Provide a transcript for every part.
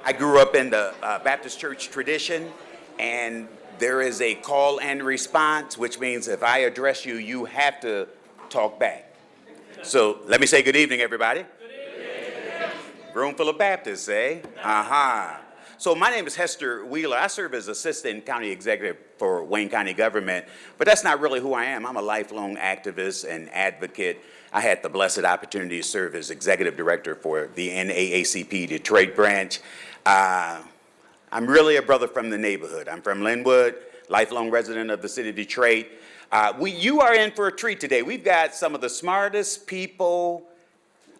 I grew up in the Baptist church tradition, and there is a call and response, which means if I address you, you have to talk back. So let me say good evening, everybody. Good evening. Room full of Baptists, eh? So my name is Hester Wheeler. I serve as Assistant County Executive for Wayne County Government, but that's not really who I am. I'm a lifelong activist and advocate. I had the blessed opportunity to serve as Executive Director for the NAACP Detroit branch. I'm really a brother from the neighborhood. I'm from Linwood, lifelong resident of the city of Detroit. You are in for a treat today. We've got some of the smartest people.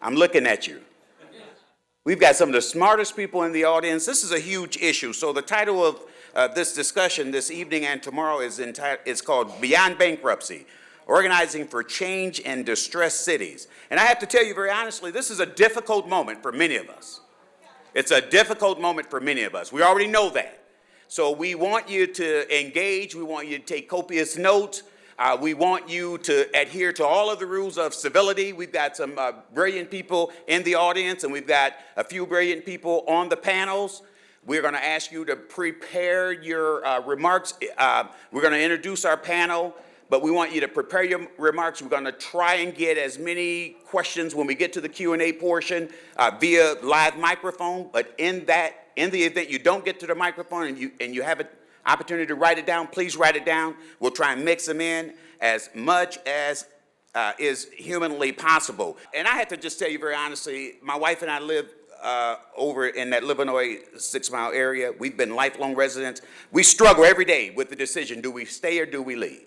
I'm looking at you. We've got some of the smartest people in the audience. This is a huge issue. So the title of this discussion this evening and tomorrow is called Beyond Bankruptcy, Organizing for Change in Distressed Cities. And I have to tell you very honestly, this is a difficult moment for many of us. It's a difficult moment for many of us. We already know that. So we want you to engage. We want you to take copious notes. We want you to adhere to all of the rules of civility. We've got some brilliant people in the audience, and we've got a few brilliant people on the panels. We're going to ask you to prepare your remarks. We're going to introduce our panel, but we want you to prepare your remarks. We're going to try and get as many questions when we get to the Q&A portion via live microphone. But in the event you don't get to the microphone and you have an opportunity to write it down, please write it down. We'll try and mix them in as much as is humanly possible. And I have to just tell you very honestly, my wife and I live over in that Livernois 6 Mile area. We've been lifelong residents. We struggle every day with the decision, do we stay or do we leave?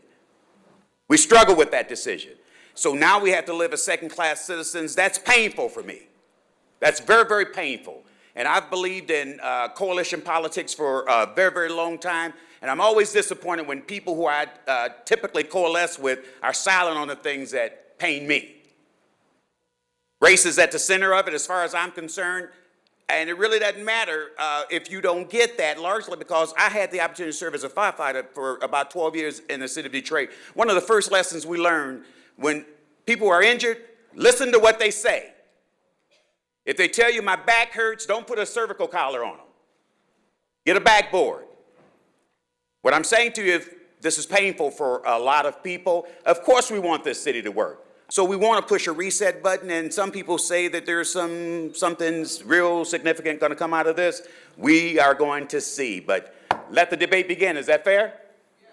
We struggle with that decision. So now we have to live as second-class citizens. That's painful for me. That's very, very painful. And I've believed in coalition politics for a very, very long time. And I'm always disappointed when people who I typically coalesce with are silent on the things that pain me. Race is at the center of it as far as I'm concerned. And it really doesn't matter if you don't get that, largely because I had the opportunity to serve as a firefighter for about 12 years in the city of Detroit. One of the first lessons we learned when people are injured, listen to what they say. If they tell you my back hurts, don't put a cervical collar on them. Get a backboard. What I'm saying to you is this is painful for a lot of people. Of course we want this city to work. So we want to push a reset button, and some people say that there's something real significant going to come out of this. We are going to see, but let the debate begin. Is that fair? Yes.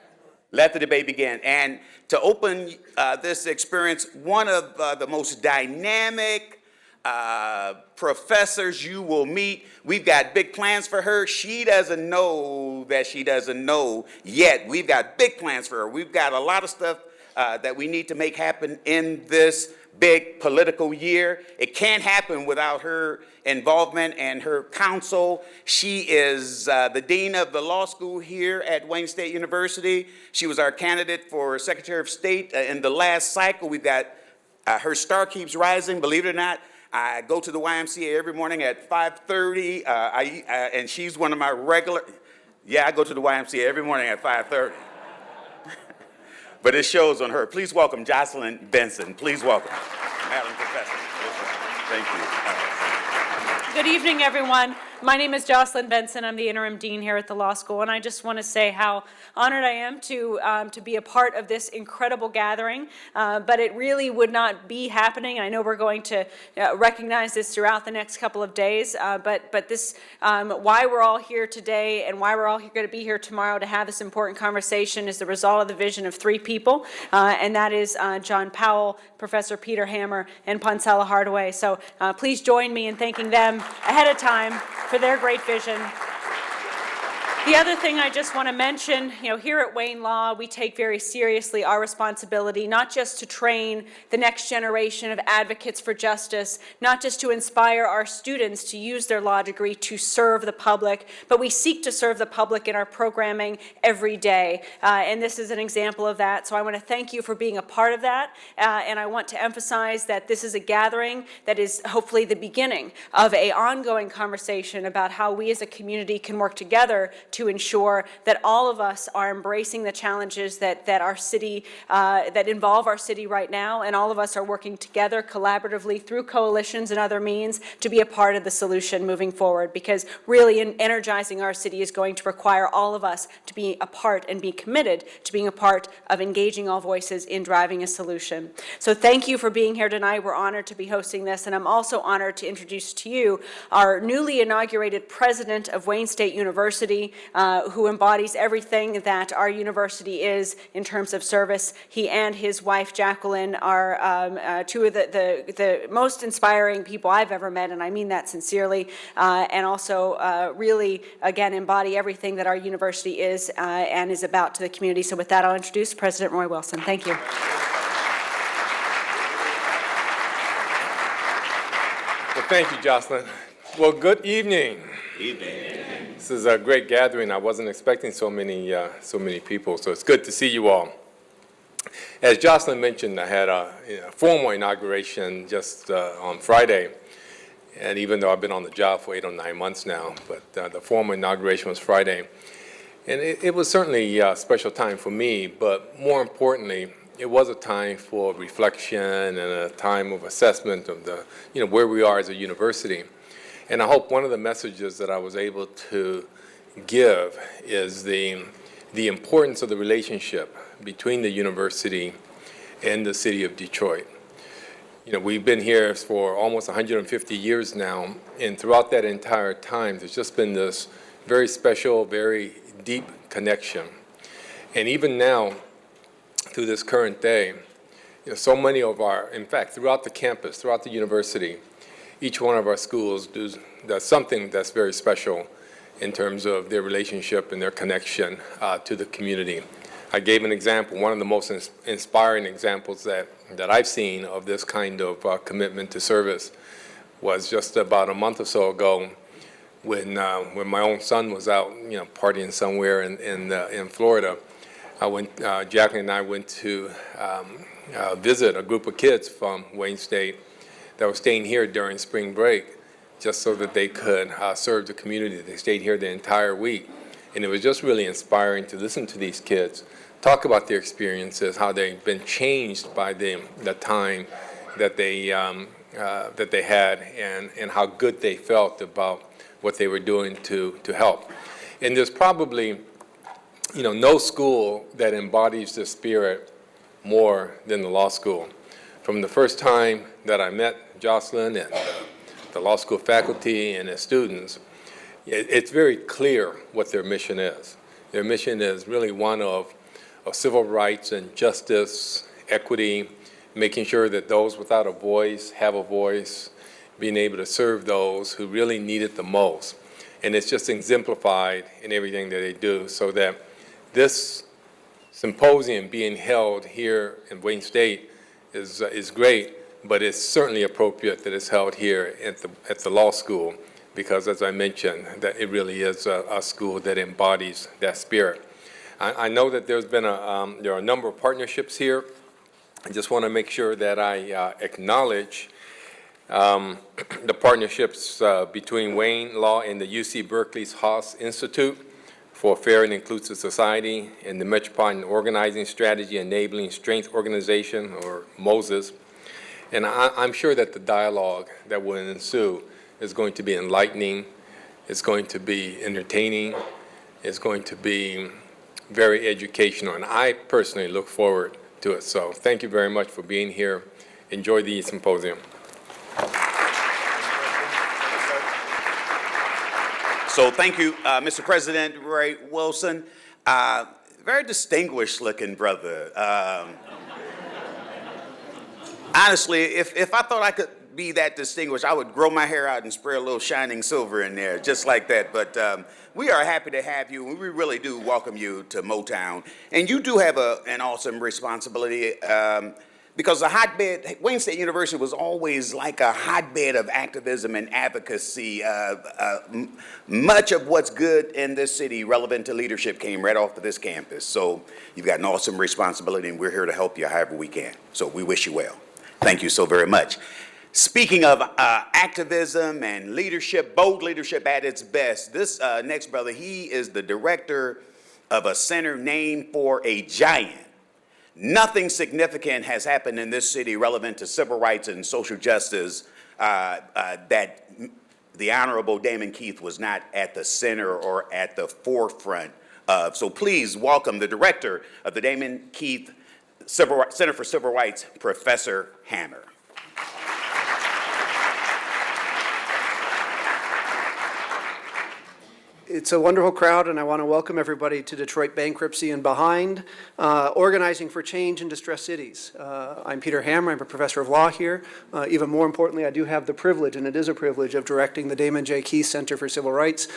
Let the debate begin. And to open this experience, one of the most dynamic professors you will meet. We've got big plans for her. She doesn't know that she doesn't know yet. We've got big plans for her. We've got a lot of stuff that we need to make happen in this big political year. It can't happen without her involvement and her counsel. She is the dean of the law school here at Wayne State University. She was our candidate for Secretary of State in the last cycle. We've got her star keeps rising, believe it or not. I go to the YMCA every morning at 5:30, and she's one of my regular. Yeah, I go to the YMCA every morning at 5:30. But it shows on her. Please welcome Jocelyn Benson. Please welcome, Madam Professor. Thank you. Good evening, everyone. My name is Jocelyn Benson. I'm the interim dean here at the law school, and I just want to say how honored I am to be a part of this incredible gathering. But it really would not be happening. I know we're going to recognize this throughout the next couple of days. But this, why we're all here today and why we're all going to be here tomorrow to have this important conversation is the result of the vision of 3 people, and that is John Powell, Professor Peter Hammer, and Ponsella Hardaway. So please join me in thanking them ahead of time for their great vision. The other thing I just want to mention, here at Wayne Law, we take very seriously our responsibility, not just to train the next generation of advocates for justice, not just to inspire our students to use their law degree to serve the public, but we seek to serve the public in our programming every day. And this is an example of that. So I want to thank you for being a part of that. And I want to emphasize that this is a gathering that is hopefully the beginning of an ongoing conversation about how we as a community can work together to ensure that all of us are embracing the challenges that our city, that involve our city right now, and all of us are working together collaboratively through coalitions and other means to be a part of the solution moving forward, because really energizing our city is going to require all of us to be a part and be committed to being a part of engaging all voices in driving a solution. So thank you for being here tonight. We're honored to be hosting this, and I'm also honored to introduce to you our newly inaugurated president of Wayne State University, who embodies everything that our university is in terms of service. He and his wife, Jacqueline, are two of the most inspiring people I've ever met, and I mean that sincerely, and also really, again, embody everything that our university is and is about to the community. So with that, I'll introduce President Roy Wilson. Thank you. Well, thank you, Jocelyn. Well, good evening. Evening. This is a great gathering. I wasn't expecting so many people, so it's good to see you all. As Jocelyn mentioned, I had a formal inauguration just on Friday, and even though I've been on the job for 8 or 9 months now, but the formal inauguration was Friday. And it was certainly a special time for me, but more importantly, it was a time for reflection and a time of assessment of the, where we are as a university. And I hope one of the messages that I was able to give is the importance of the relationship between the university and the city of Detroit. We've been here for almost 150 years now, and throughout that entire time, there's just been this very special, very deep connection. And even now, through this current day, so many of in fact, throughout the campus, throughout the university, each one of our schools does something that's very special in terms of their relationship and their connection to the community. I gave an example, one of the most inspiring examples that I've seen of this kind of commitment to service was just about a month or so ago when my own son was out, partying somewhere in Florida. Jacqueline and I went to visit a group of kids from Wayne State that were staying here during spring break just so that they could serve the community. They stayed here the entire week. And it was just really inspiring to listen to these kids talk about their experiences, how they've been changed by the time that they had, and how good they felt about what they were doing to help. And there's probably no school that embodies this spirit more than the law school. From the first time that I met Jocelyn and the law school faculty and the students, it's very clear what their mission is. Their mission is really one of civil rights and justice, equity, making sure that those without a voice have a voice, being able to serve those who really need it the most. And it's just exemplified in everything that they do, so that this symposium being held here in Wayne State is great, but it's certainly appropriate that it's held here at the law school, because as I mentioned, that it really is a school that embodies that spirit. I know that there are a number of partnerships here. I just want to make sure that I acknowledge the partnerships between Wayne Law and the UC Berkeley's Haas Institute for a Fair and Inclusive Society and the Metropolitan Organizing Strategy Enabling Strength Organization, or MOSES. And I'm sure that the dialogue that will ensue is going to be enlightening, it's going to be entertaining, it's going to be very educational, and I personally look forward to it. So thank you very much for being here. Enjoy the symposium. So thank you, Mr. President Roy Wilson. Very distinguished looking brother. Honestly, if I thought I could be that distinguished, I would grow my hair out and spray a little shining silver in there, just like that. But we are happy to have you, and we really do welcome you to Motown. And you do have an awesome responsibility, because the hotbed, Wayne State University was always like a hotbed of activism and advocacy. Much of what's good in this city relevant to leadership came right off of this campus. So you've got an awesome responsibility, and we're here to help you however we can. So we wish you well. Thank you so very much. Speaking of activism and leadership, bold leadership at its best, this next brother, he is the director of a center named for a giant. Nothing significant has happened in this city relevant to civil rights and social justice that the Honorable Damon Keith was not at the center or at the forefront of. So please welcome the director of the Damon Keith Center for Civil Rights, Professor Hammer. It's a wonderful crowd, and I want to welcome everybody to Detroit Bankruptcy and Beyond, organizing for change in distressed cities. I'm Peter Hammer. I'm a professor of law here. Even more importantly, I do have the privilege, and it is a privilege, of directing the Damon J. Keith Center for Civil Rights.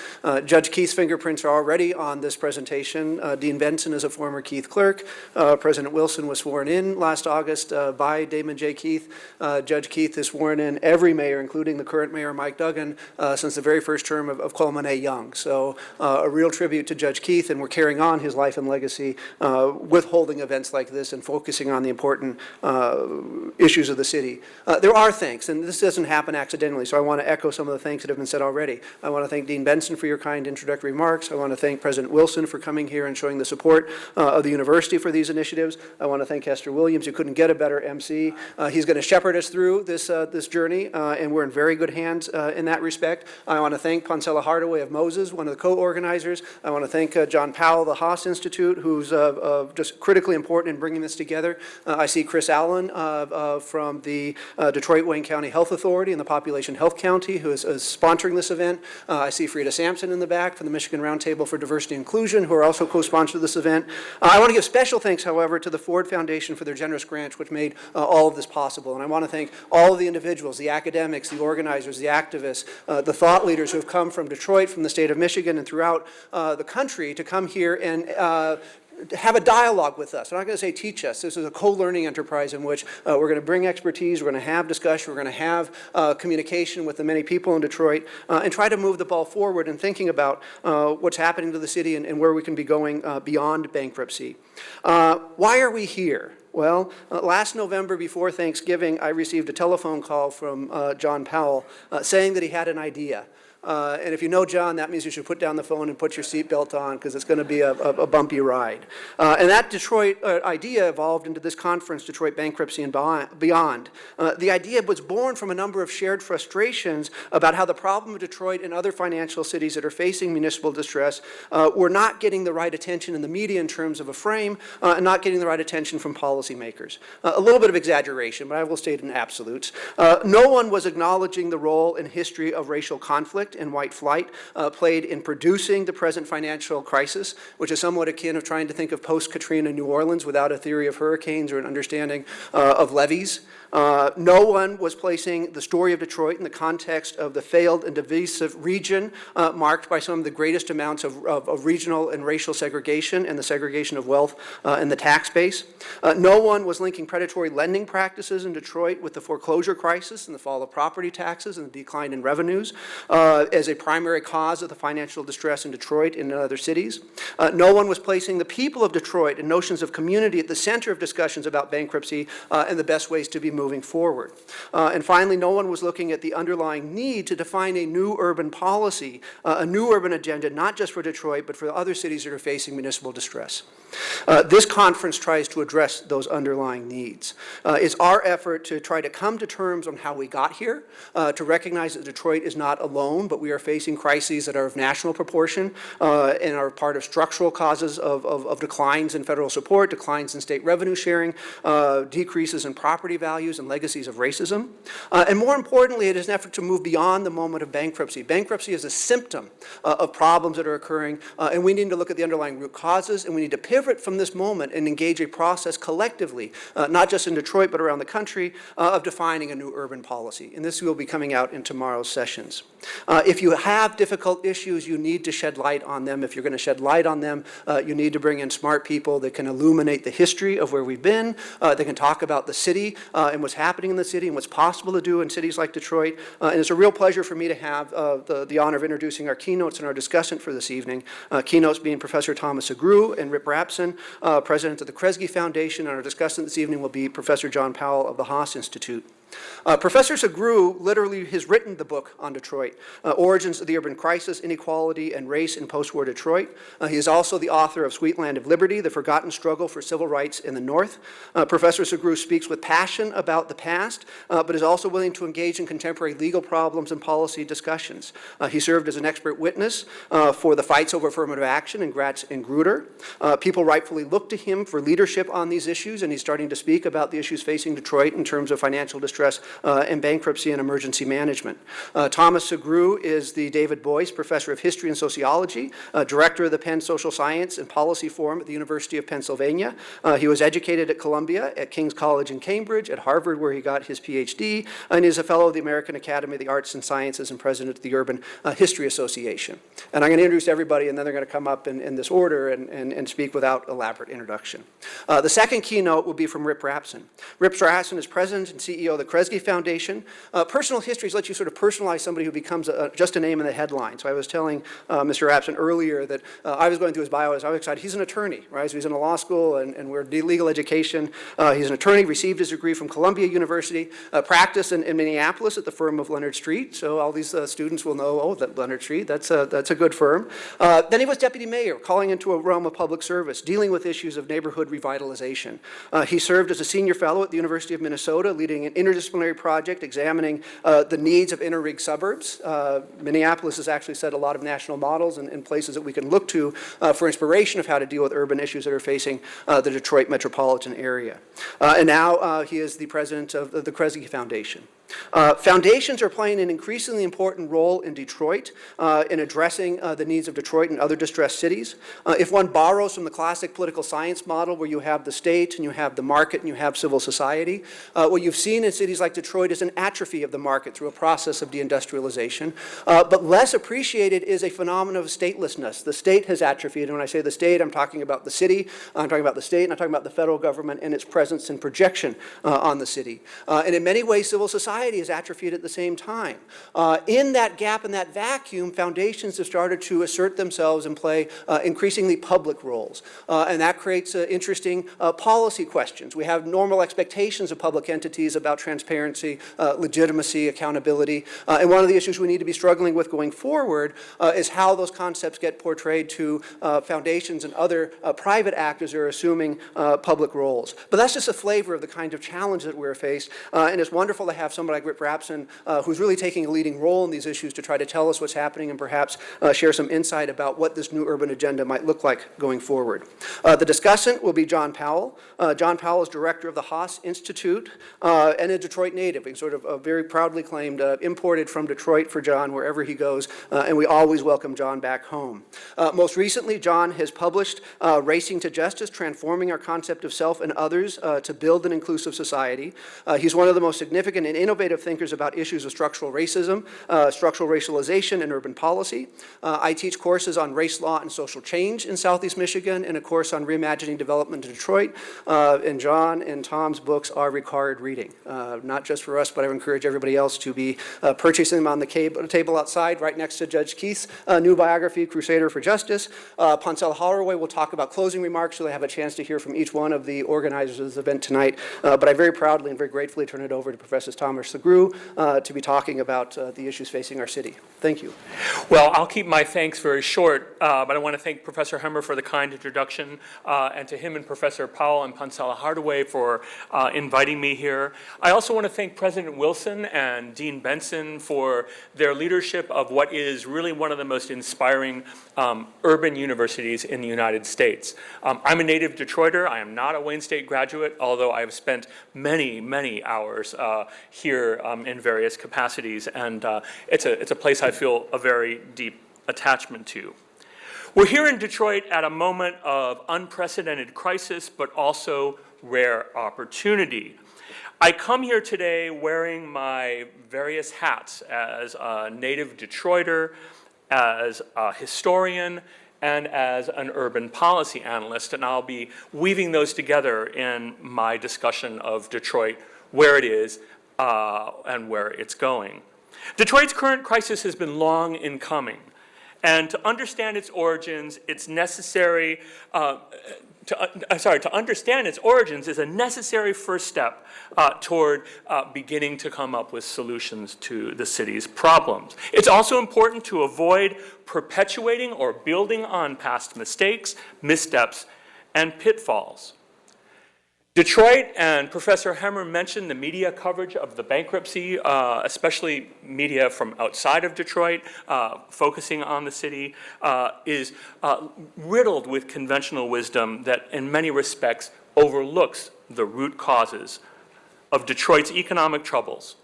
Judge Keith's fingerprints are already on this presentation. Dean Benson is a former Keith clerk. President Wilson was sworn in last August by Damon J. Keith. Judge Keith has sworn in every mayor, including the current mayor, Mike Duggan, since the very first term of Coleman A. Young. So a real tribute to Judge Keith, and we're carrying on his life and legacy with holding events like this and focusing on the important issues of the city. There are thanks, and this doesn't happen accidentally, so I want to echo some of the thanks that have been said already. I want to thank Dean Benson for your kind introductory remarks. I want to thank President Wilson for coming here and showing the support of the university for these initiatives. I want to thank Hester Williams, who couldn't get a better MC. He's going to shepherd us through this journey, and we're in very good hands in that respect. I want to thank Poncella Hardaway of Moses, one of the co-organizers. I want to thank John Powell, the Haas Institute, who's just critically important in bringing this together. I see Chris Allen from the Detroit Wayne County Health Authority and the Population Health County, who is sponsoring this event. I see Frida Sampson in the back from the Michigan Roundtable for Diversity and Inclusion, who are also co-sponsors of this event. I want to give special thanks, however, to the Ford Foundation for their generous grants, which made all of this possible. And I want to thank all of the individuals, the academics, the organizers, the activists, the thought leaders who have come from Detroit, from the state of Michigan, and throughout the country to come here and have a dialogue with us. I'm not going to say teach us. This is a co-learning enterprise in which we're going to bring expertise, we're going to have discussion, we're going to have communication with the many people in Detroit and try to move the ball forward in thinking about what's happening to the city and where we can be going beyond bankruptcy. Why are we here? Well, last November before Thanksgiving, I received a telephone call from John Powell saying that he had an idea. And if you know John, that means you should put down the phone and put your seatbelt on, because it's going to be a bumpy ride. And that Detroit idea evolved into this conference, Detroit Bankruptcy and Beyond. The idea was born from a number of shared frustrations about how the problem of Detroit and other financial cities that are facing municipal distress were not getting the right attention in the media in terms of a frame and not getting the right attention from policymakers. A little bit of exaggeration, but I will state in absolutes. No one was acknowledging the role and history of racial conflict and white flight played in producing the present financial crisis, which is somewhat akin of trying to think of post-Katrina New Orleans without a theory of hurricanes or an understanding of levees. No one was placing the story of Detroit in the context of the failed and divisive region marked by some of the greatest amounts of regional and racial segregation and the segregation of wealth in the tax base. No one was linking predatory lending practices in Detroit with the foreclosure crisis and the fall of property taxes and the decline in revenues as a primary cause of the financial distress in Detroit and in other cities. No one was placing the people of Detroit and notions of community at the center of discussions about bankruptcy and the best ways to be moving forward. And finally, no one was looking at the underlying need to define a new urban policy, a new urban agenda, not just for Detroit, but for other cities that are facing municipal distress. This conference tries to address those underlying needs. It's our effort to try to come to terms on how we got here, to recognize that Detroit is not alone, but we are facing crises that are of national proportion and are part of structural causes of declines in federal support, declines in state revenue sharing, decreases in property values, and legacies of racism. And more importantly, it is an effort to move beyond the moment of bankruptcy. Bankruptcy is a symptom of problems that are occurring, and we need to look at the underlying root causes, and we need to pivot from this moment and engage a process collectively, not just in Detroit, but around the country, of defining a new urban policy. And this will be coming out in tomorrow's sessions. If you have difficult issues, you need to shed light on them. If you're going to shed light on them, you need to bring in smart people that can illuminate the history of where we've been, that can talk about the city and what's happening in the city and what's possible to do in cities like Detroit. And it's a real pleasure for me to have the honor of introducing our keynotes and our discussant for this evening. Keynotes being Professor Thomas Segrue and Rip Rapson, president of the Kresge Foundation, and our discussant this evening will be Professor John Powell of the Haas Institute. Professor Segrue literally has written the book on Detroit, Origins of the Urban Crisis, Inequality, and Race in Post-War Detroit. He is also the author of Sweet Land of Liberty, The Forgotten Struggle for Civil Rights in the North. Professor Segrue speaks with passion about the past, but is also willing to engage in contemporary legal problems and policy discussions. He served as an expert witness for the fights over affirmative action in Gratz and Grutter. People rightfully look to him for leadership on these issues, and he's starting to speak about the issues facing Detroit in terms of financial distress and bankruptcy and emergency management. Thomas Segrue is the David Boyce Professor of History and Sociology, Director of the Penn Social Science and Policy Forum at the University of Pennsylvania. He was educated at Columbia, at King's College in Cambridge, at Harvard where he got his PhD, and is a fellow of the American Academy of the Arts and Sciences and president of the Urban History Association. And I'm going to introduce everybody, and then they're going to come up in this order and speak without elaborate introduction. The second keynote will be from Rip Rapson. Rip Rapson is president and CEO of the Kresge Foundation. Personal histories let you sort of personalize somebody who becomes just a name in the headline. So I was telling Mr. Rapson earlier that I was going through his bio. I was excited. He's an attorney, right? So he's in a law school, and we're legal education. He's an attorney, received his degree from Columbia University, practiced in Minneapolis at the firm of Leonard Street. So all these students will know, oh, that Leonard Street, that's a good firm. Then he was deputy mayor, calling into a realm of public service, dealing with issues of neighborhood revitalization. He served as a senior fellow at the University of Minnesota, leading an interdisciplinary project examining the needs of inner-rig suburbs. Minneapolis has actually set a lot of national models and places that we can look to for inspiration of how to deal with urban issues that are facing the Detroit metropolitan area. And now he is the president of the Kresge Foundation. Foundations are playing an increasingly important role in Detroit in addressing the needs of Detroit and other distressed cities. If one borrows from the classic political science model where you have the state and you have the market and you have civil society, what you've seen in cities like Detroit is an atrophy of the market through a process of deindustrialization. But less appreciated is a phenomenon of statelessness. The state has atrophied, and when I say the state, I'm talking about the city, I'm talking about the state, and I'm talking about the federal government and its presence and projection on the city. And in many ways, civil society is atrophied at the same time. In that gap, in that vacuum, foundations have started to assert themselves and play increasingly public roles. And that creates interesting policy questions. We have normal expectations of public entities about transparency, legitimacy, accountability. And one of the issues we need to be struggling with going forward is how those concepts get portrayed to foundations and other private actors who are assuming public roles. But that's just a flavor of the kind of challenge that we're faced. And it's wonderful to have somebody like Rip Rapson, who's really taking a leading role in these issues to try to tell us what's happening and perhaps share some insight about what this new urban agenda might look like going forward. The discussant will be John Powell. John Powell is director of the Haas Institute and a Detroit native. He's sort of very proudly claimed imported from Detroit for John wherever he goes, and we always welcome John back home. Most recently, John has published Racing to Justice, Transforming Our Concept of Self and Others to Build an Inclusive Society. He's one of the most significant and innovative thinkers about issues of structural racism, structural racialization, and urban policy. I teach courses on race law and social change in Southeast Michigan and a course on reimagining development in Detroit. And John and Tom's books are required reading, not just for us, but I would encourage everybody else to be purchasing them on the table outside right next to Judge Keith's new biography, Crusader for Justice. Poncella Holloway will talk about closing remarks, so they have a chance to hear from each one of the organizers of this event tonight. But I very proudly and very gratefully turn it over to Professor Thomas Sugrue to be talking about the issues facing our city. Thank you. Well, I'll keep my thanks very short, but I want to thank Professor Hemmer for the kind introduction, and to him and Professor Powell and Poncella Hardaway for inviting me here. I also want to thank President Wilson and Dean Benson for their leadership of what is really one of the most inspiring urban universities in the United States. I'm a native Detroiter. I am not a Wayne State graduate, although I have spent many, many hours here in various capacities, and it's a place I feel a very deep attachment to. We're here in Detroit at a moment of unprecedented crisis, but also rare opportunity. I come here today wearing my various hats as a native Detroiter, as a historian, and as an urban policy analyst, and I'll be weaving those together in my discussion of Detroit, where it is, and where it's going. Detroit's current crisis has been long in coming, And to understand its origins, it's necessary, to understand its origins is a necessary first step toward beginning to come up with solutions to the city's problems. It's also important to avoid perpetuating or building on past mistakes, missteps, and pitfalls. Detroit, and Professor Hemmer mentioned the media coverage of the bankruptcy, especially media from outside of Detroit, focusing on the city, is riddled with conventional wisdom that in many respects overlooks the root causes of Detroit's economic troubles.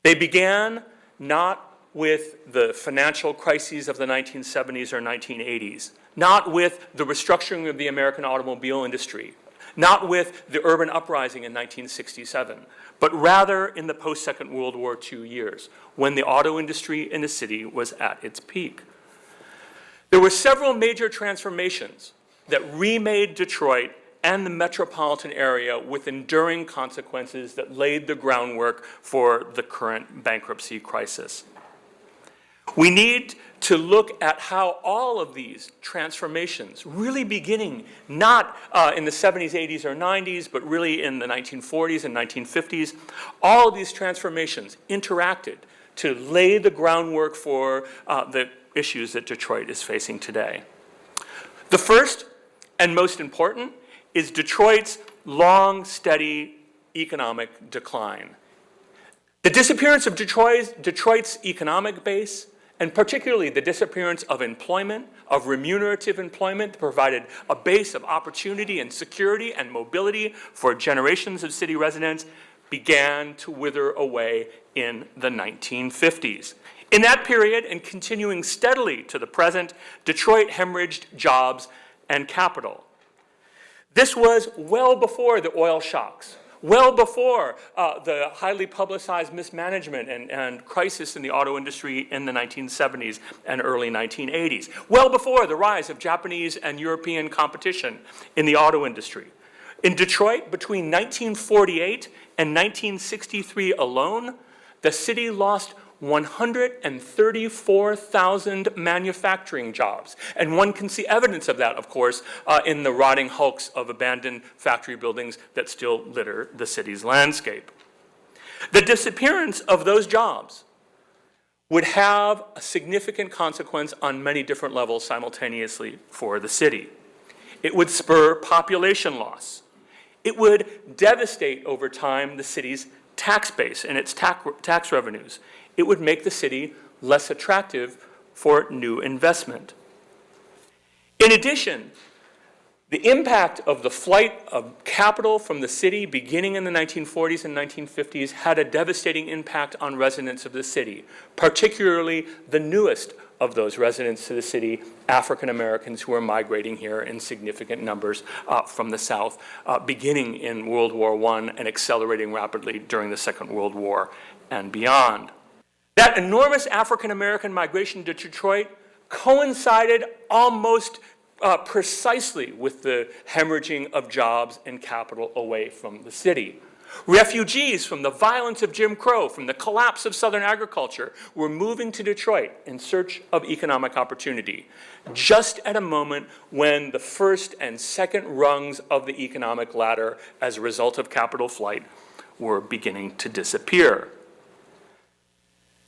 They began not with the financial crises of the 1970s or 1980s, not with the restructuring of the American automobile industry, not with the urban uprising in 1967, but rather in the post-Second World War II years, when the auto industry in the city was at its peak. There were several major transformations that remade Detroit and the metropolitan area with enduring consequences that laid the groundwork for the current bankruptcy crisis. We need to look at how all of these transformations, really beginning not in the 70s, 80s, or 90s, but really in the 1940s and 1950s, all of these transformations interacted to lay the groundwork for the issues that Detroit is facing today. The first and most important is Detroit's long, steady economic decline. The disappearance of Detroit's economic base, and particularly the disappearance of employment, of remunerative employment that provided a base of opportunity and security and mobility for generations of city residents, began to wither away in the 1950s. In that period, and continuing steadily to the present, Detroit hemorrhaged jobs and capital. This was well before the oil shocks, well before the highly publicized mismanagement and crisis in the auto industry in the 1970s and early 1980s, well before the rise of Japanese and European competition in the auto industry. In Detroit, between 1948 and 1963 alone, the city lost 134,000 manufacturing jobs. And one can see evidence of that, of course, in the rotting hulks of abandoned factory buildings that still litter the city's landscape. The disappearance of those jobs would have a significant consequence on many different levels simultaneously for the city. It would spur population loss. It would devastate over time the city's tax base and its tax revenues. It would make the city less attractive for new investment. In addition, the impact of the flight of capital from the city beginning in the 1940s and 1950s had a devastating impact on residents of the city, particularly the newest of those residents to the city, African Americans who were migrating here in significant numbers from the South, beginning in World War I and accelerating rapidly during the Second World War and beyond. That enormous African American migration to Detroit coincided almost precisely with the hemorrhaging of jobs and capital away from the city. Refugees from the violence of Jim Crow, from the collapse of Southern agriculture, were moving to Detroit in search of economic opportunity, just at a moment when the first and second rungs of the economic ladder, as a result of capital flight, were beginning to disappear.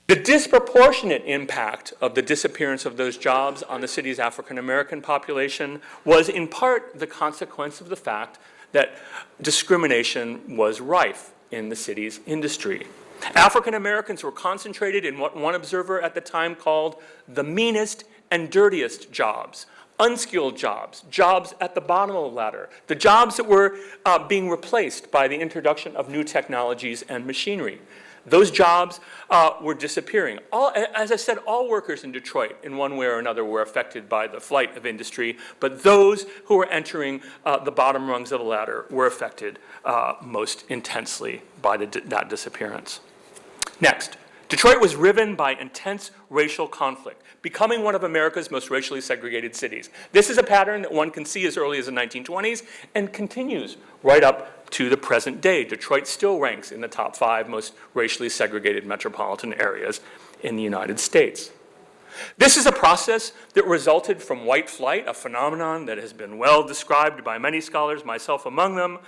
The disproportionate impact of the disappearance of those jobs on the city's African American population was in part the consequence of the fact that discrimination was rife in the city's industry. African Americans were concentrated in what one observer at the time called the meanest and dirtiest jobs, unskilled jobs, jobs at the bottom of the ladder, the jobs that were being replaced by the introduction of new technologies and machinery. Those jobs were disappearing. As I said, all workers in Detroit, in one way or another, were affected by the flight of industry, but those who were entering the bottom rungs of the ladder were affected most intensely by that disappearance. Next, Detroit was riven by intense racial conflict, becoming one of America's most racially segregated cities. This is a pattern that one can see as early as the 1920s and continues right up to the present day. Detroit still ranks in the top 5 most racially segregated metropolitan areas in the United States. This is a process that resulted from white flight, a phenomenon that has been well described by many scholars, myself among them,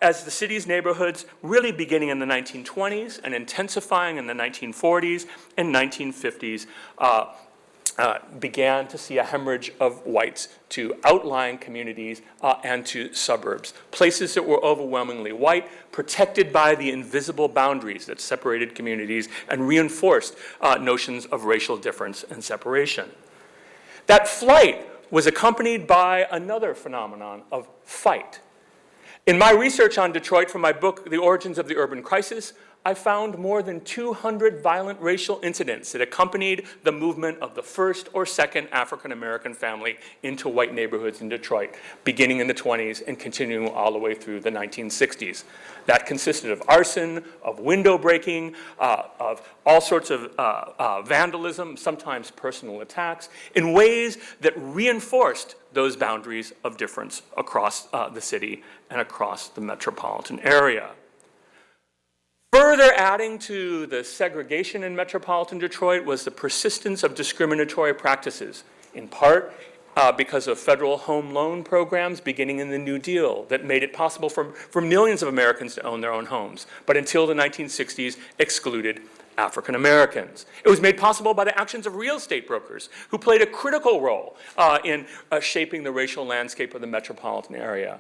as the city's neighborhoods really beginning in the 1920s and intensifying in the 1940s and 1950s began to see a hemorrhage of whites to outlying communities and to suburbs, places that were overwhelmingly white, protected by the invisible boundaries that separated communities and reinforced notions of racial difference and separation. That flight was accompanied by another phenomenon of fight. In my research on Detroit for my book, The Origins of the Urban Crisis, I found more than 200 violent racial incidents that accompanied the movement of the first or second African-American family into white neighborhoods in Detroit, beginning in the 20s and continuing all the way through the 1960s. That consisted of arson, of window breaking, of all sorts of vandalism, sometimes personal attacks, in ways that reinforced those boundaries of difference across the city and across the metropolitan area. Further adding to the segregation in metropolitan Detroit was the persistence of discriminatory practices, in part because of federal home loan programs beginning in the New Deal that made it possible for millions of Americans to own their own homes, but until the 1960s excluded African Americans. It was made possible by the actions of real estate brokers who played a critical role in shaping the racial landscape of the metropolitan area.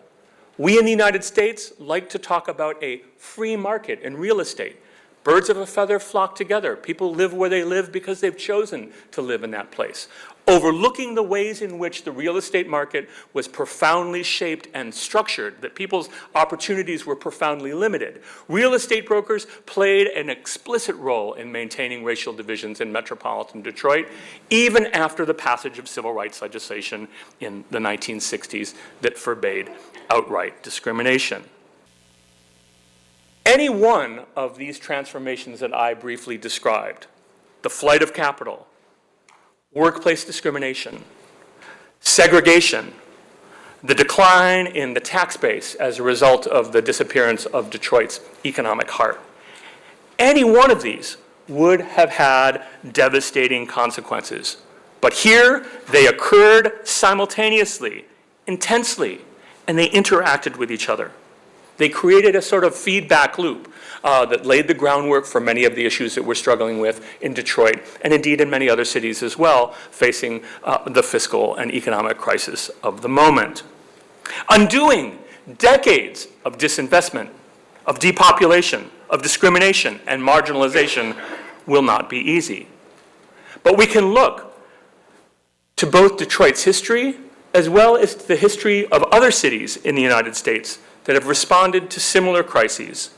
We in the United States like to talk about a free market in real estate. Birds of a feather flock together. People live where they live because they've chosen to live in that place. Overlooking the ways in which the real estate market was profoundly shaped and structured, that people's opportunities were profoundly limited, real estate brokers played an explicit role in maintaining racial divisions in metropolitan Detroit, even after the passage of civil rights legislation in the 1960s that forbade outright discrimination. Any one of these transformations that I briefly described, the flight of capital, workplace discrimination, segregation, the decline in the tax base as a result of the disappearance of Detroit's economic heart, any one of these would have had devastating consequences. But here, they occurred simultaneously, intensely, and they interacted with each other. They created a sort of feedback loop that laid the groundwork for many of the issues that we're struggling with in Detroit, and indeed in many other cities as well, facing the fiscal and economic crisis of the moment. Undoing decades of disinvestment, of depopulation, of discrimination and marginalization will not be easy. But we can look to both Detroit's history as well as the history of other cities in the United States that have responded to similar crises.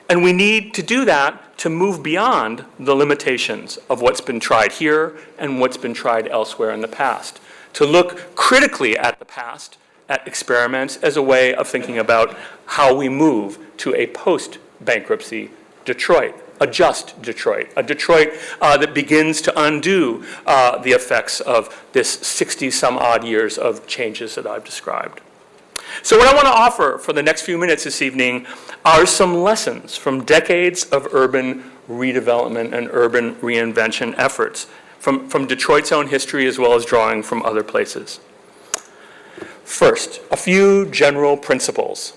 And we need to do that to move beyond the limitations of what's been tried here and what's been tried elsewhere in the past. To look critically at the past, at experiments, as a way of thinking about how we move to a post-bankruptcy Detroit, a just Detroit, a Detroit that begins to undo the effects of this 60-some-odd years of changes that I've described. So what I want to offer for the next few minutes this evening are some lessons from decades of urban redevelopment and urban reinvention efforts, from Detroit's own history as well as drawing from other places. First, a few general principles.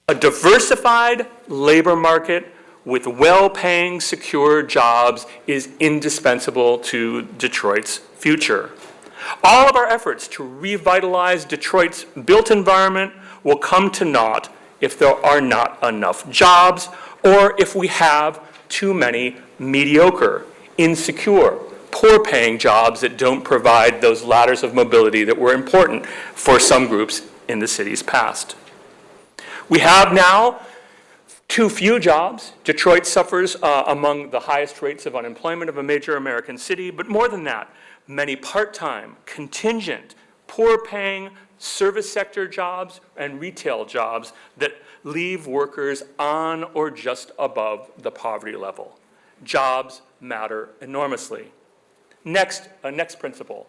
A diversified labor market with well-paying, secure jobs is indispensable to Detroit's future. All of our efforts to revitalize Detroit's built environment will come to naught if there are not enough jobs or if we have too many mediocre, insecure, poor-paying jobs that don't provide those ladders of mobility that were important for some groups in the city's past. We have now too few jobs. Detroit suffers among the highest rates of unemployment of a major American city, but more than that, many part-time, contingent, poor-paying service sector jobs and retail jobs that leave workers on or just above the poverty level. Jobs matter enormously. Next principle,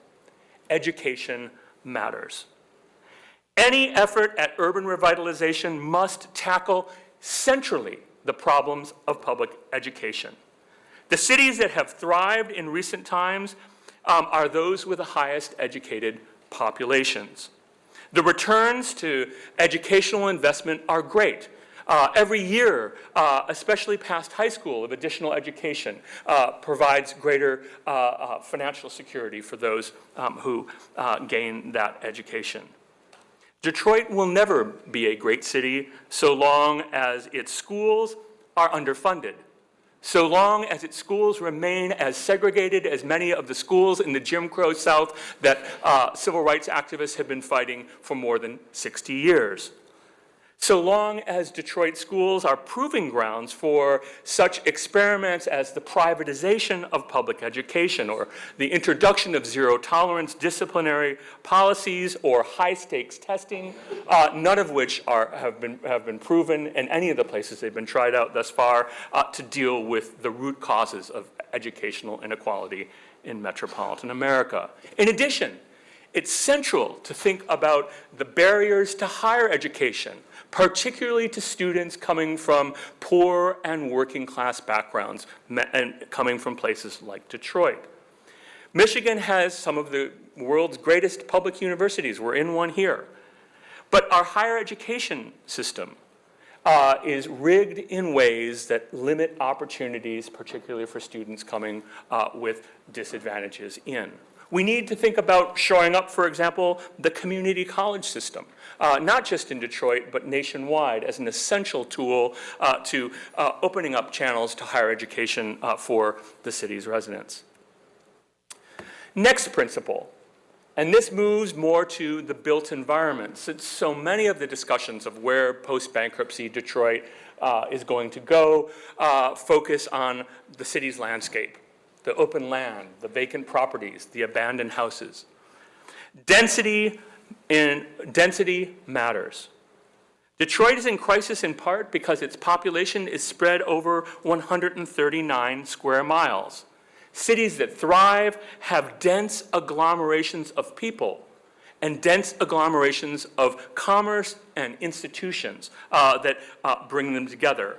education matters. Any effort at urban revitalization must tackle centrally the problems of public education. The cities that have thrived in recent times are those with the highest educated populations. The returns to educational investment are great. Every year, especially past high school, of additional education provides greater financial security for those who gain that education. Detroit will never be a great city so long as its schools are underfunded, so long as its schools remain as segregated as many of the schools in the Jim Crow South that civil rights activists have been fighting for more than 60 years. So long as Detroit schools are proving grounds for such experiments as the privatization of public education or the introduction of zero-tolerance disciplinary policies or high-stakes testing, none of which have been proven in any of the places they've been tried out thus far to deal with the root causes of educational inequality in metropolitan America. In addition, it's central to think about the barriers to higher education, particularly to students coming from poor and working class backgrounds and coming from places like Detroit. Michigan has some of the world's greatest public universities. We're in one here. But our higher education system is rigged in ways that limit opportunities, particularly for students coming with disadvantages in. We need to think about shoring up, for example, the community college system, not just in Detroit, but nationwide, as an essential tool to opening up channels to higher education for the city's residents. Next principle, and this moves more to the built environment, since so many of the discussions of where post-bankruptcy Detroit is going to go focus on the city's landscape. The open land, the vacant properties, the abandoned houses. Density matters. Detroit is in crisis in part because its population is spread over 139 square miles. Cities that thrive have dense agglomerations of people and dense agglomerations of commerce and institutions that bring them together.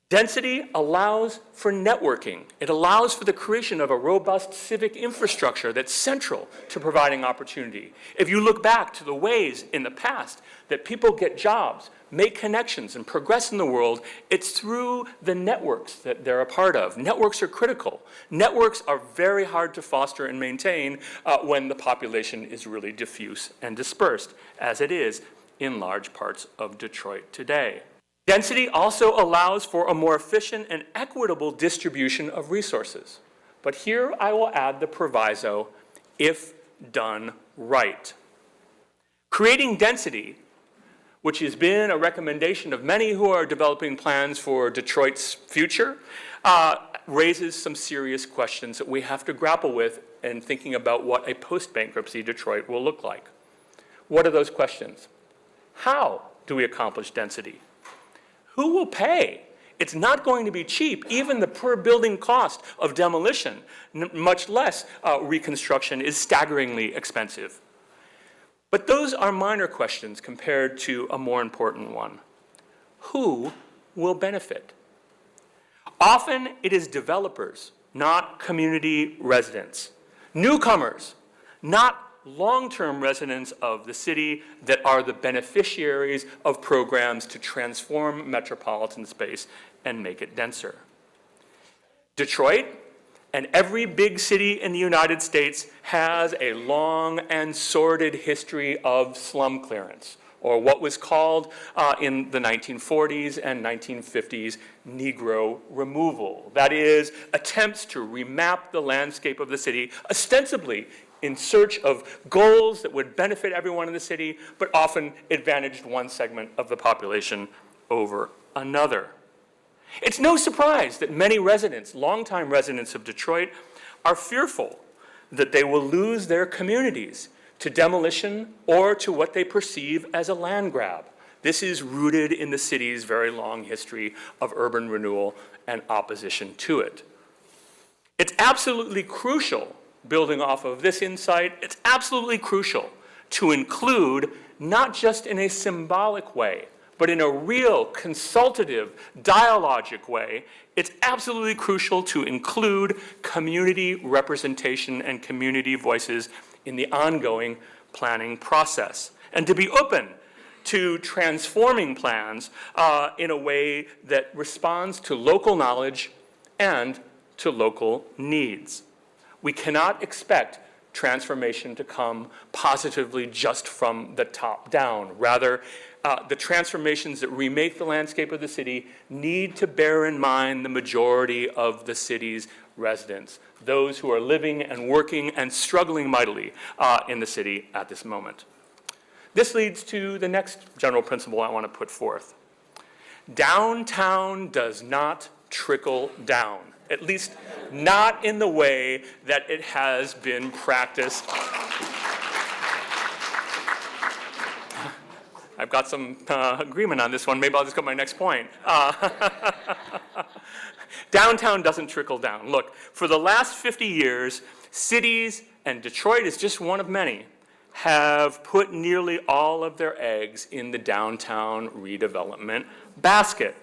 Density allows for networking. It allows for the creation of a robust civic infrastructure that's central to providing opportunity. If you look back to the ways in the past that people get jobs, make connections, and progress in the world, it's through the networks that they're a part of. Networks are critical. Networks are very hard to foster and maintain when the population is really diffuse and dispersed, as it is in large parts of Detroit today. Density also allows for a more efficient and equitable distribution of resources. But here I will add the proviso, if done right. Creating density, which has been a recommendation of many who are developing plans for Detroit's future, raises some serious questions that we have to grapple with in thinking about what a post-bankruptcy Detroit will look like. What are those questions? How do we accomplish density? Who will pay? It's not going to be cheap. Even the per building cost of demolition, much less reconstruction, is staggeringly expensive. But those are minor questions compared to a more important one. Who will benefit? Often it is developers, not community residents. Newcomers, not long-term residents of the city, that are the beneficiaries of programs to transform metropolitan space and make it denser. Detroit, and every big city in the United States, has a long and sordid history of slum clearance, or what was called in the 1940s and 1950s Negro removal. That is, attempts to remap the landscape of the city, ostensibly in search of goals that would benefit everyone in the city, but often advantaged one segment of the population over another. It's no surprise that many residents, longtime residents of Detroit, are fearful that they will lose their communities to demolition or to what they perceive as a land grab. This is rooted in the city's very long history of urban renewal and opposition to it. It's absolutely crucial, building off of this insight, it's absolutely crucial to include, not just in a symbolic way, but in a real consultative, dialogic way, it's absolutely crucial to include community representation and community voices in the ongoing planning process, and to be open to transforming plans in a way that responds to local knowledge and to local needs. We cannot expect transformation to come positively just from the top down. Rather, the transformations that remake the landscape of the city need to bear in mind the majority of the city's residents, those who are living and working and struggling mightily in the city at this moment. This leads to the next general principle I want to put forth. Downtown does not trickle down, at least not in the way that it has been practiced. I've got some agreement on this one. Maybe I'll just go to my next point. Downtown doesn't trickle down. Look, for the last 50 years, cities, and Detroit is just one of many, have put nearly all of their eggs in the downtown redevelopment basket.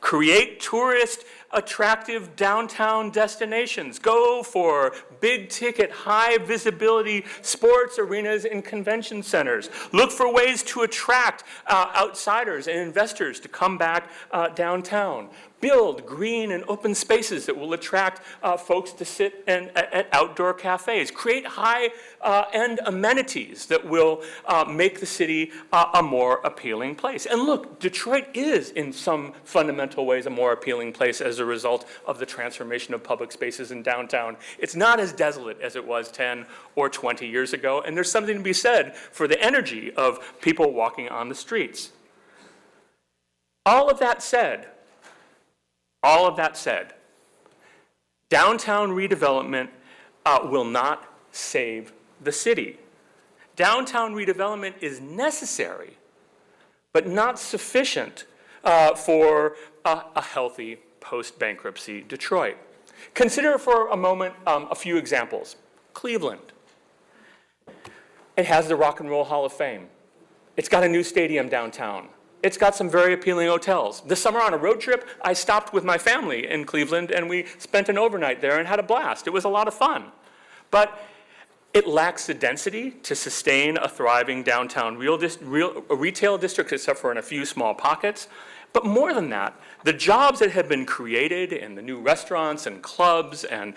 Create tourist attractive downtown destinations. Go for big ticket, high visibility sports arenas and convention centers. Look for ways to attract outsiders and investors to come back downtown. Build green and open spaces that will attract folks to sit at outdoor cafes. Create high-end amenities that will make the city a more appealing place. And look, Detroit is, in some fundamental ways, a more appealing place as a result of the transformation of public spaces in downtown. It's not as desolate as it was 10 or 20 years ago, and there's something to be said for the energy of people walking on the streets. All of that said, downtown redevelopment will not save the city. Downtown redevelopment is necessary, but not sufficient for a healthy post-bankruptcy Detroit. Consider for a moment a few examples. Cleveland. It has the Rock and Roll Hall of Fame. It's got a new stadium downtown. It's got some very appealing hotels. This summer on a road trip, I stopped with my family in Cleveland and we spent an overnight there and had a blast. It was a lot of fun. But it lacks the density to sustain a thriving downtown retail district, except for in a few small pockets. But more than that, the jobs that have been created in the new restaurants and clubs and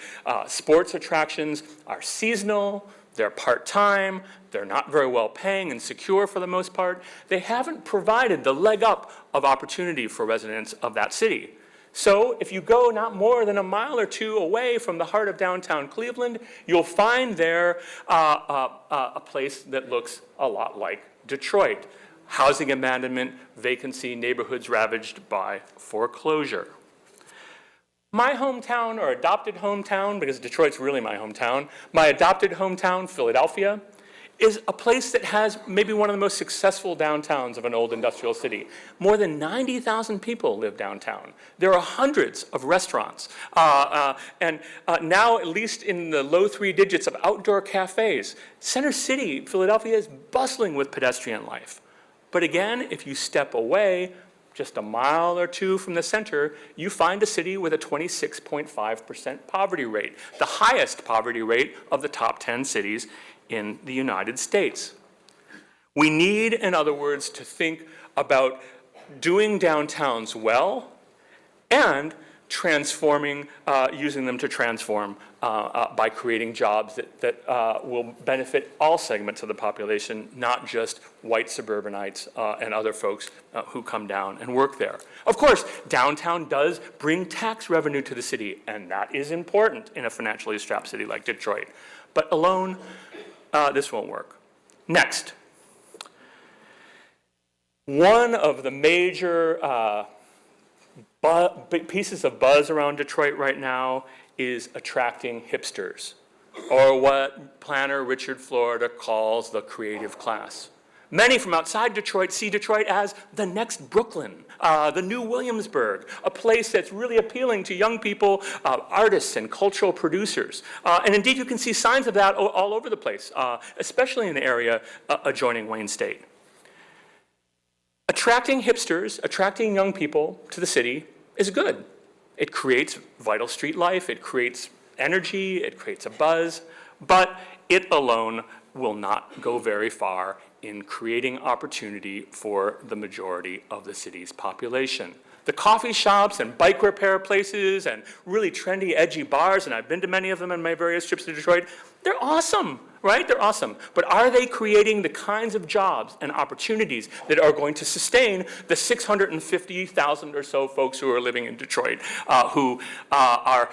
sports attractions are seasonal, they're part-time, they're not very well paying and secure for the most part. They haven't provided the leg up of opportunity for residents of that city. So if you go not more than a mile or two away from the heart of downtown Cleveland, you'll find there a place that looks a lot like Detroit. Housing abandonment, vacancy, neighborhoods ravaged by foreclosure. My hometown, or adopted hometown, because Detroit's really my hometown, my adopted hometown, Philadelphia, is a place that has maybe one of the most successful downtowns of an old industrial city. More than 90,000 people live downtown. There are hundreds of restaurants, and now at least in the low 3 digits of outdoor cafes. Center City, Philadelphia, is bustling with pedestrian life. But again, if you step away just a mile or two from the center, you find a city with a 26.5% poverty rate, the highest poverty rate of the top 10 cities in the United States. We need, in other words, to think about doing downtowns well and transforming, using them to transform by creating jobs that will benefit all segments of the population, not just white suburbanites and other folks who come down and work there. Of course, downtown does bring tax revenue to the city, and that is important in a financially strapped city like Detroit. But alone, this won't work. Next, one of the major big pieces of buzz around Detroit right now is attracting hipsters, or what planner Richard Florida calls the creative class. Many from outside Detroit see Detroit as the next Brooklyn, the new Williamsburg, a place that's really appealing to young people, artists and cultural producers. And indeed, you can see signs of that all over the place, especially in the area adjoining Wayne State. attracting hipsters, attracting young people to the city is good. It creates vital street life, it creates energy, it creates a buzz, but it alone will not go very far in creating opportunity for the majority of the city's population. The coffee shops and bike repair places and really trendy, edgy bars, and I've been to many of them on my various trips to Detroit, they're awesome, right? They're awesome. But are they creating the kinds of jobs and opportunities that are going to sustain the 650,000 or so folks who are living in Detroit, who are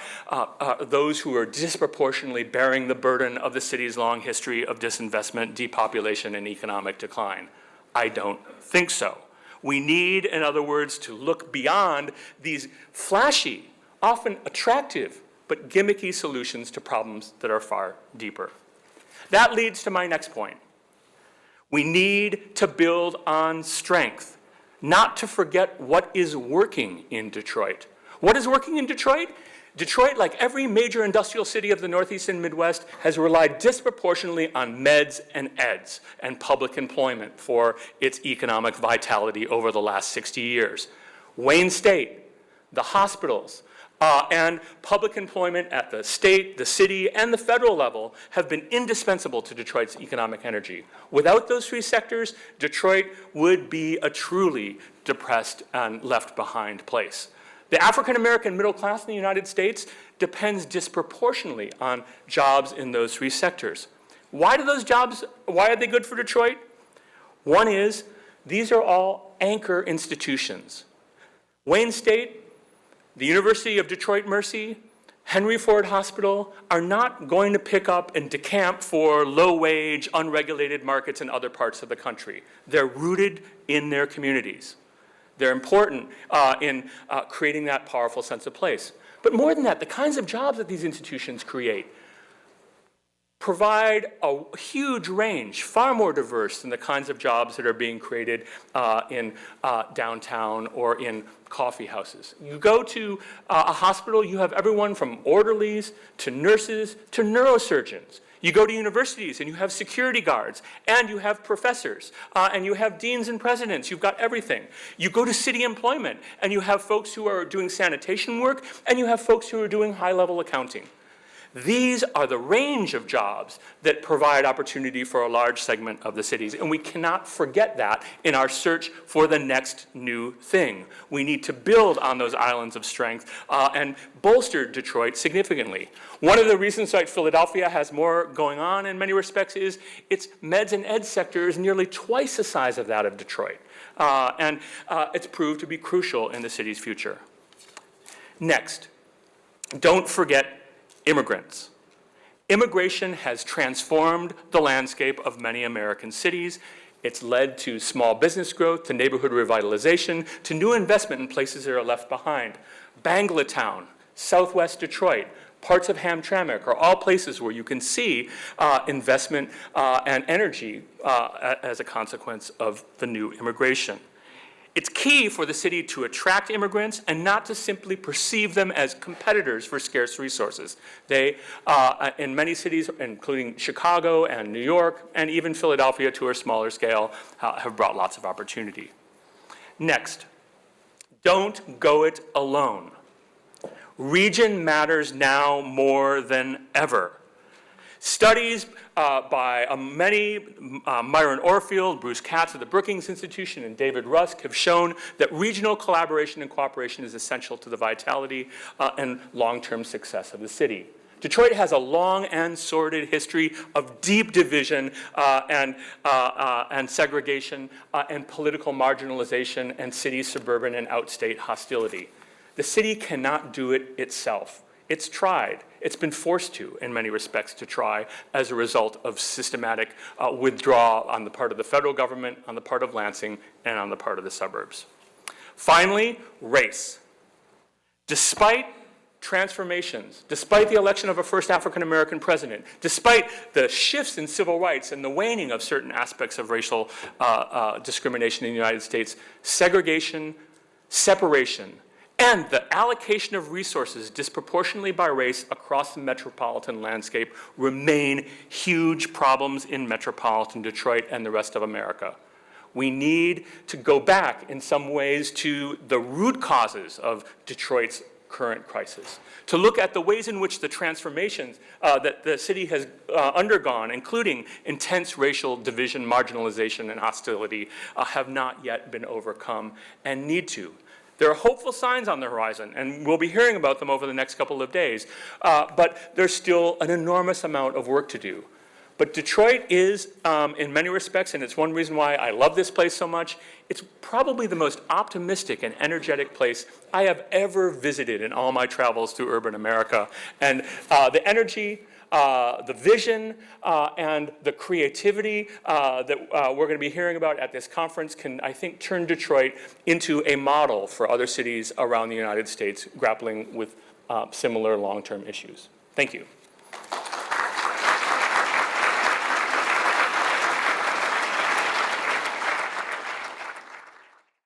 those who are disproportionately bearing the burden of the city's long history of disinvestment, depopulation, and economic decline? I don't think so. We need, in other words, to look beyond these flashy, often attractive, but gimmicky solutions to problems that are far deeper. That leads to my next point. We need to build on strength, not to forget what is working in Detroit. What is working in Detroit? Detroit, like every major industrial city of the Northeast and Midwest, has relied disproportionately on meds and eds and public employment for its economic vitality over the last 60 years. Wayne State, the hospitals, and public employment at the state, the city, and the federal level have been indispensable to Detroit's economic energy. Without those three sectors, Detroit would be a truly depressed and left behind place. The African-American middle class in the United States depends disproportionately on jobs in those three sectors. Why are they good for Detroit? One is, these are all anchor institutions. Wayne State, the University of Detroit Mercy, Henry Ford Hospital are not going to pick up and decamp for low-wage, unregulated markets in other parts of the country. They're rooted in their communities. They're important in creating that powerful sense of place. But more than that, the kinds of jobs that these institutions create provide a huge range, far more diverse than the kinds of jobs that are being created in downtown or in coffee houses. You go to a hospital, you have everyone from orderlies to nurses to neurosurgeons. You go to universities and you have security guards, and you have professors, and you have deans and presidents. You've got everything. You go to city employment, and you have folks who are doing sanitation work, and you have folks who are doing high-level accounting. These are the range of jobs that provide opportunity for a large segment of the cities, and we cannot forget that in our search for the next new thing. We need to build on those islands of strength and bolster Detroit significantly. One of the reasons that Philadelphia has more going on in many respects is its meds and ed sector is nearly twice the size of that of Detroit, and it's proved to be crucial in the city's future. Next, don't forget immigrants. Immigration has transformed the landscape of many American cities. It's led to small business growth, to neighborhood revitalization, to new investment in places that are left behind. Banglatown, Southwest Detroit, parts of Hamtramck are all places where you can see investment and energy as a consequence of the new immigration. It's key for the city to attract immigrants and not to simply perceive them as competitors for scarce resources. They, in many cities, including Chicago and New York, and even Philadelphia to a smaller scale, have brought lots of opportunity. Next, don't go it alone. Region matters now more than ever. Studies by many, Myron Orfield, Bruce Katz of the Brookings Institution, and David Rusk have shown that regional collaboration and cooperation is essential to the vitality and long-term success of the city. Detroit has a long and sordid history of deep division and segregation and political marginalization and city, suburban, and outstate hostility. The city cannot do it itself. It's tried. It's been forced to, in many respects, to try as a result of systematic withdrawal on the part of the federal government, on the part of Lansing, and on the part of the suburbs. Finally, race. Despite transformations, despite the election of a first African-American president, despite the shifts in civil rights and the waning of certain aspects of racial discrimination in the United States, segregation, separation, and the allocation of resources disproportionately by race across the metropolitan landscape remain huge problems in metropolitan Detroit and the rest of America. We need to go back in some ways to the root causes of Detroit's current crisis, to look at the ways in which the transformations that the city has undergone, including intense racial division, marginalization, and hostility, have not yet been overcome and need to. There are hopeful signs on the horizon, and we'll be hearing about them over the next couple of days, but there's still an enormous amount of work to do. But Detroit is, in many respects, and it's one reason why I love this place so much, it's probably the most optimistic and energetic place I have ever visited in all my travels through urban America. And the energy, the vision, and the creativity that we're going to be hearing about at this conference can, I think, turn Detroit into a model for other cities around the United States grappling with similar long-term issues. Thank you.